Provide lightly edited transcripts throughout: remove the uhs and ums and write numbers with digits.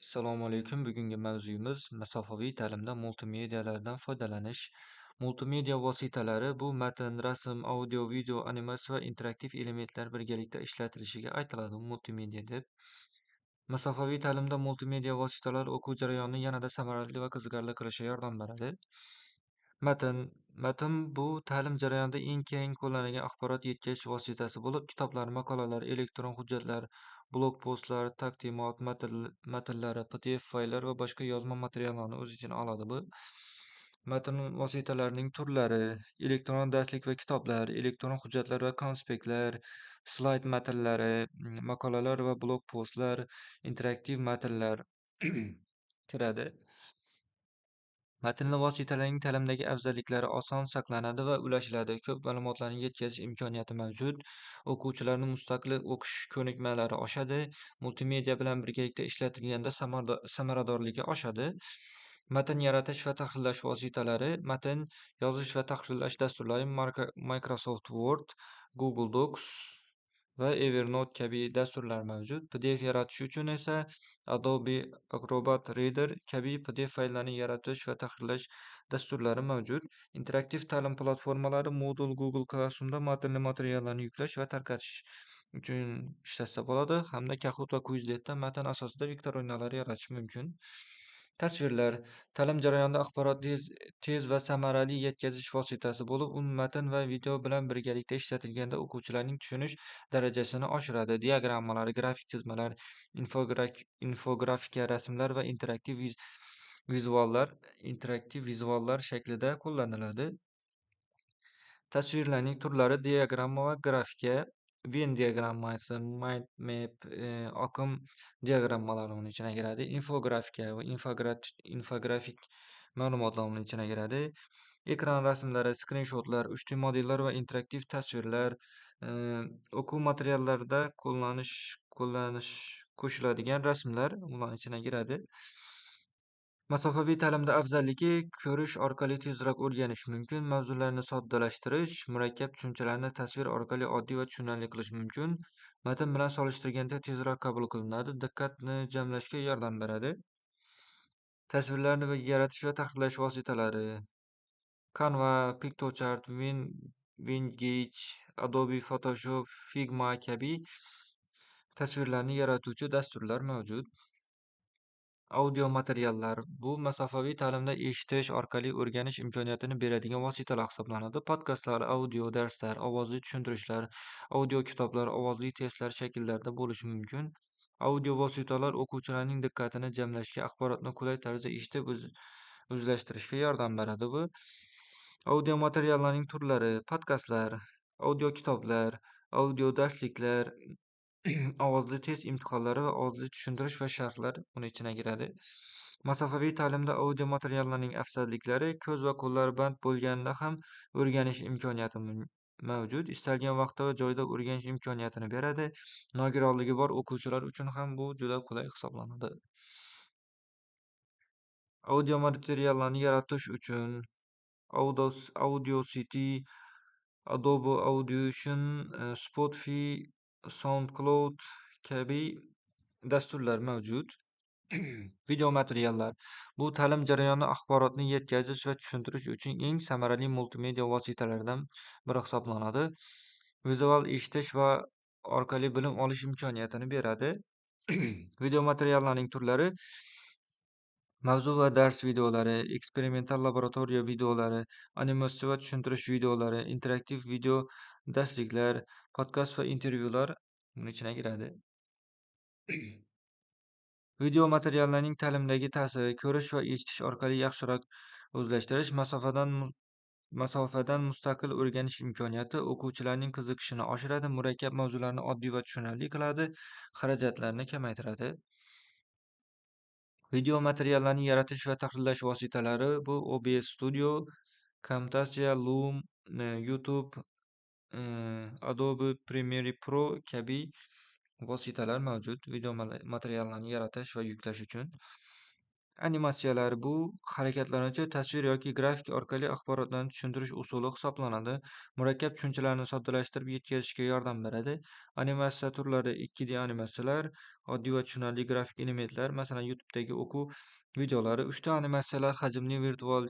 Assalomu alaykum. Bugungi mavzuyimiz masofaviy ta'limda multimedialardan foydalanish. Multimedia vositalari bu matn, rasm, audio, video, animasiya va interaktiv elementlar birgalikda ishlatilishiga aytiladi multimedia deb. Masofaviy ta'limda multimedia vositalari o'quv jarayonini yanada samarali va qiziqarli qilishga yordam beradi. Matn. Matn bu ta'lim jarayonida eng keng qo'llanilgan axborot yetkazish vositasi bo'lib, kitoblar, maqolalar, elektron hujjatlar, blog postlar, taqdimot matnlari, PDF fayllar va boshqa yozma materiallarni o'z ichiga oladi. Bu matn vositalarining turlari: elektron darslik va kitoblar, elektron hujjatlar va konspektlar, slayd matnlari, maqolalar va blog postlar, interaktiv matnlar kiradi. Matnli vositalarning ta'limdagi afzalliklari: oson saqlanadi va ulashiladi. Ko'p ma'lumotlarni yetkazish imkoniyati mavjud. O'quvchilarning mustaqil o'qish ko'nikmalari oshadi. Multimedia bilan birgalikda ishlatilganda samaradorligi oshadi. Matn yaratish va tahrirlash vositalari: matn yozish va tahrirlash dasturlari Microsoft Word, Google Docs va Evernote kabi dasturlar mavjud. PDF yaratish uchun esa Adobe Acrobat Reader kabi PDF fayllarni yaratish va tahrirlash dasturlari mavjud. Interaktiv ta'lim platformalari Moodle, Google Classroom'da matnli materiallarni yuklash va tarqatish uchun ishlatsa bo'ladi, hamda Kahoot va Quizletda matn asosida viktorinalar yaratish mumkin. Tasvirlar ta'lim jarayonida axborotni tez va samarali yetkazish vositasi bo'lib, u matn va video bilan birgalikda ishlatilganda o'quvchilarning tushunish darajasini oshiradi. Diagrammalar, grafik chizmalar, infografika, rasmlar va interaktiv vizuallar shaklida qo'llaniladi. Tasvirlarning turlari: diagramma va grafika, Venn diagrammasi, mind map, oqim diagrammalari uning ichiga kiradi. Infografika va infografik ma'lumotlar uning ichiga kiradi. Ekran rasmlari, skrinshotlar, 3D modellar va interaktiv tasvirlar, o'quv materiallarida qo'shiladigan rasmlar ular ichiga kiradi. Masofaviy ta'limda afzalligi: ko'rish orqali tezroq o'rganish mumkin. Mavzularni soddalashtirish, murakkab tushunchalarni tasvir orqali oddiy va tushunarli qilish mumkin. Matn bilan solishtirganda tezroq qabul qilinadi, diqqatni jamlashga yordam beradi. Tasvirlarni yaratish va tahrirlash vositalari: Canva, Piktochart, Venngage, Adobe Photoshop, Figma kabi tasvirlarni yaratuvchi dasturlar mavjud. Audio materiallar bu masofaviy ta'limda eshitish orqali o'rganish imkoniyatini beradigan vositalar hisoblanadi. Podkastlar, audio darslar, ovozli tushuntirishlar, audio kitoblar, ovozli testlar shakllarida bo'lishi mumkin. Audio vositalar o'quvchilarning diqqatini jamlashga, axborotni qulay tarzda eshitib o'zlashtirishga yordam beradi. Bu audio materiallarning turlari: podkastlar, audio kitoblar, audio darsliklar, ovozli test imtihonlari va ovozli tushuntirish va sharhlar uning ichiga kiradi. Masofaviy ta'limda audio materiallarning afzalliklari: ko'z va qo'llar band bo'lganda ham o'rganish imkoniyati mavjud. Istalgan vaqtda va joyda o'rganish imkoniyatini beradi. Nogironligi bor o'quvchilar uchun ham bu juda qulay hisoblanadi. Audio materiallarni yaratish uchun Audacity, Adobe Audition, Spotify, SoundCloud kabi dasturlar mavjud. Video materiallar bu ta'lim jarayonida axborotni yetkazish va tushuntirish uchun eng samarali multimedia vositalaridan biri hisoblanadi. Vizual eshitish va orqali bilim olish imkoniyatini beradi. Video materiallarning turlari: mavzu va dars videolari, eksperimental laboratoriya videolari, animatsiya va tushuntirish videolari, interaktiv video darsliklar, podkast va intervyular buning ichiga kiradi. Video materiallarning ta'limdagi ta'siri: ko'rish va eshitish orqali yaxshiroq o'zlashtirish, masofadan mustaqil o'rganish imkoniyati, o'quvchilarning qiziqishini oshiradi, murakkab mavzularni oddiy va tushunarli qiladi, xarajatlarni kamaytiradi. Video materiallarni yaratish va tahrirlash vositalari: bu OBS Studio, Camtasia, Loom, YouTube, Adobe Premiere Pro kabi vositalar mavjud video materiallarni yaratish va yuklash uchun. Animatsiyalar bu harakatlanuvchi tasvir yoki grafik orqali axborotlarni tushuntirish usuli hisoblanadi. Murakkab tushunchalarni soddalashtirib yetkazishga yordam beradi. Animatsiya turlari 2D animatsiyalar, oddiy va tushunarli grafik elementlar, masalan, YouTube'dagi o'quv videolari. 3D animatsiyalar hajmli virtual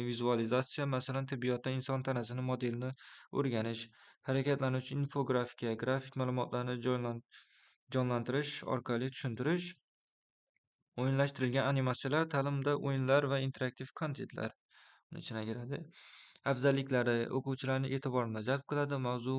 vizualizatsiya, masalan, tibbiyotda inson tanasini modelini o'rganish. Harakatlanuvchi infografika, grafik ma'lumotlarni jonlantirish orqali tushuntirish. O'yinlashtirilgan animatsiyalar ta'limda o'yinlar va interaktiv kontentlar ichiga kiradi. Afzalliklari: o'quvchilarni e'tiborini jalb qiladi, mavzu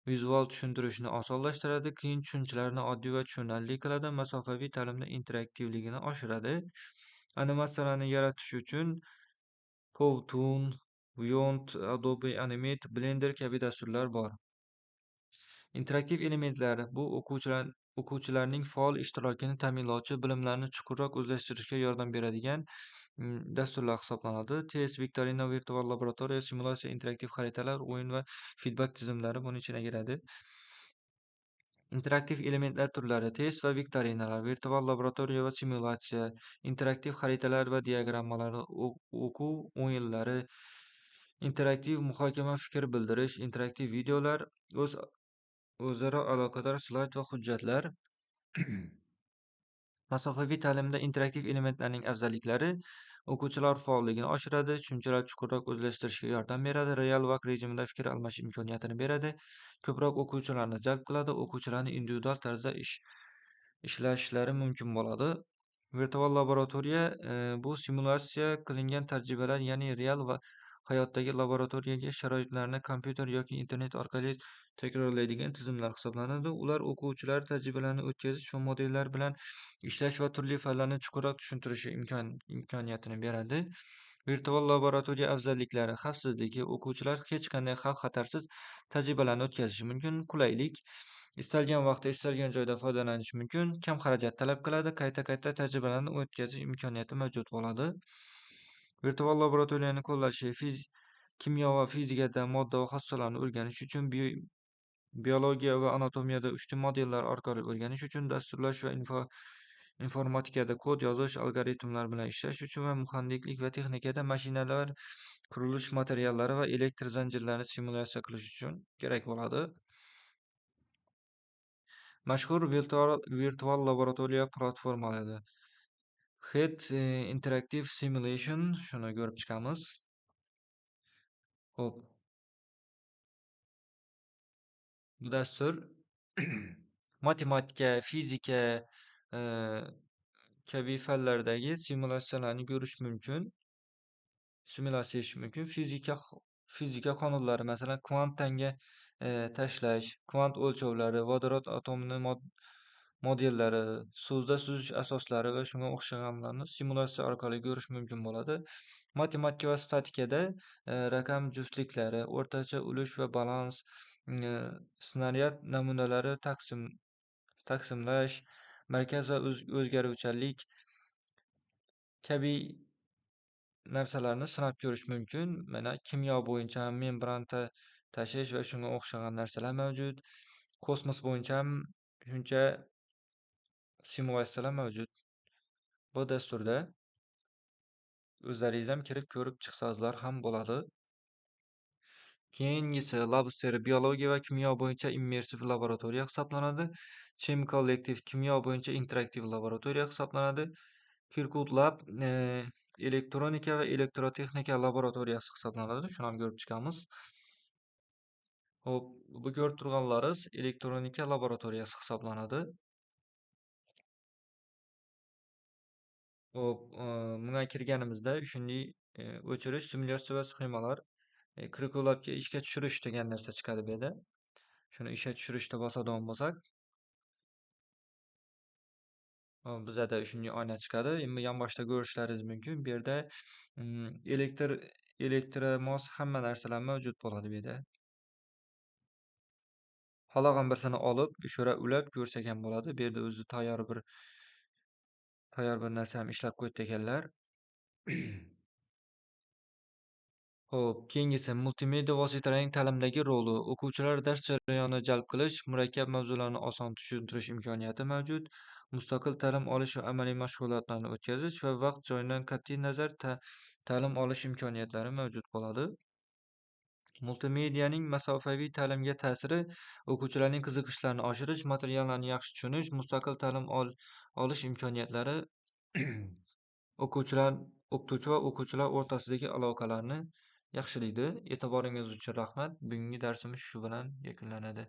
vizual tushuntirishni osonlashtiradi, qiyin tushunchalarni oddiy va tushunarli qiladi, masofaviy ta'limda interaktivligini oshiradi. Animatsiyalarni yaratish uchun Powtoon, Vyond, Adobe Animate, Blender kabi dasturlar bor. Interaktiv elementlar bu o'quvchilarning faol ishtirokini ta'minlovchi, bilimlarni chuqurroq o'zlashtirishga yordam beradigan dasturlar hisoblanadi. Test, viktorina, virtual laboratoriya, simulyatsiya, interaktiv xaritalar, o'yin va feedback tizimlari buning ichiga kiradi. Interaktiv elementlar turlari: test va viktorinalar, virtual laboratoriya va simulyatsiya, interaktiv xaritalar va diagrammalar, o'quv o'yinlari, interaktiv muhokama, fikr bildirish, interaktiv videolar, o'zaro aloqador slayd va hujjatlar. Masofaviy ta'limda interaktiv elementlarning afzalliklari: o'quvchilar faolligini oshiradi, tushunchalar chuqurroq o'zlashtirishga yordam beradi, real vaqt rejimida fikr almashish imkoniyatini beradi, ko'proq o'quvchilarni jalb qiladi, o'quvchilarni individual tarzda ishlashlari mumkin bo'ladi. Virtual laboratoriya bu simulyatsiya qilingan tajribalar, ya'ni real va hayotdagi laboratoriyaga sharoitlarni kompyuter yoki internet orqali takrorlaydigan tizimlar hisoblanadi. Ular o'quvchilar tajribalarni o'tkazish va modellar bilan ishlash va turli fanlarni chuqurroq tushuntirishi imkoniyatini beradi. Virtual laboratoriya afzalliklari: xavfsizligi, o'quvchilar hech qanday xavf-xatarsiz tajribalarni o'tkazishi mumkin. Qulaylik, istalgan vaqtda, istalgan joyda foydalanish mumkin. Kam xarajat talab qiladi. Qayta-qayta tajribalarni o'tkazish imkoniyati mavjud bo'ladi. Virtual laboratoriyani qo'llashi: kimyo va fizikada modda va xossalarni o'rganish uchun, biologiya va anatomiyada 3D modellar orqali o'rganish uchun, dasturlash va informatikada kod yozish, algoritmlar bilan ishlash uchun va muhandislik va texnikada mashinalar, qurilish materiallari va elektr zanjirlarini simulyatsiya qilish uchun kerak bo'ladi. Mashhur virtual laboratoriya platformalari: HET Interactive Simulation, shuni ko'rib chiqamiz. Xo'p, bu dastur matematika, fizika kabi fanlardagi simulyatsiyalarni ko'rish mumkin. Fizika qonunlari, masalan, kvant tanga tashlash, kvant o'lchovlari, vodorod atomini modellari, suvda suzish asoslari va shunga o'xshaganlarni simulyatsiya orqali ko'rish mumkin bo'ladi. Matematika va statikada raqam juftliklari, o'rtacha ulush va balans, snaryad namunalari taqsimlash, markaz va o'zgaruvchanlik kabi narsalarni sinab ko'rish mumkin. Mana kimyo bo'yicha ham membran tashish va shunga o'xshagan narsalar mavjud. Kosmos bo'yicha ham shuncha simulyatsiyalar mavjud. Bu dasturda o'zlaringiz ham kirib ko'rib chiqsangizlar ham bo'ladi. Keyingisi Labster biologiya va kimyo bo'yicha immersiv laboratoriya hisoblanadi. Chem Collective kimyo bo'yicha interaktiv laboratoriya hisoblanadi. Kirkut Lab elektronika va elektrotexnika laboratoriyasi hisoblanadi. Shuni ham ko'rib chiqamiz. Xo'p, bu ko'rib turganlaringiz elektronika laboratoriyasi hisoblanadi. Xo'p, bunga kirganimizda shunday o'chirish, simulyatsiya va sxemalar, Kirkulabga ishga tushirish degan narsa chiqadi bu yerda. Shuni ishga tushirishda bosadigan bo'lsak, bizada shunday oyna chiqadi. Endi yonboshda ko'rishlaringiz mumkin. Bu yerda elektromos hamma narsalar mavjud bo'ladi bu yerda. Xohlagan birsini olib, o'shara ulab ko'rsak ham bo'ladi. Bu yerda o'zi tayyor bir narsa ham ishlab qo'yibdi ekanlar. Xo'p, keyingisi multimedia vositalarining ta'limdagi roli. O'quvchilar dars jarayonida jalb qilish, murakkab mavzularni oson tushuntirish imkoniyati mavjud. mustaqil ta'lim olish va amaliy mashg'ulotlarni o'tkazish va vaqt joyidan qat'iy nazar ta'lim olish imkoniyatlari mavjud bo'ladi. Multimedianing masofaviy ta'limga ta'siri: o'quvchilarning qiziqishlarini oshirish, materiallarni yaxshi tushunish, mustaqil ta'lim olish imkoniyatlari o'quvchilar o'qituvchi va o'quvchilar o'rtasidagi aloqalarni yaxshilaydi. E'tiboringiz uchun rahmat. Bugungi darsimiz shu bilan yakunlanadi.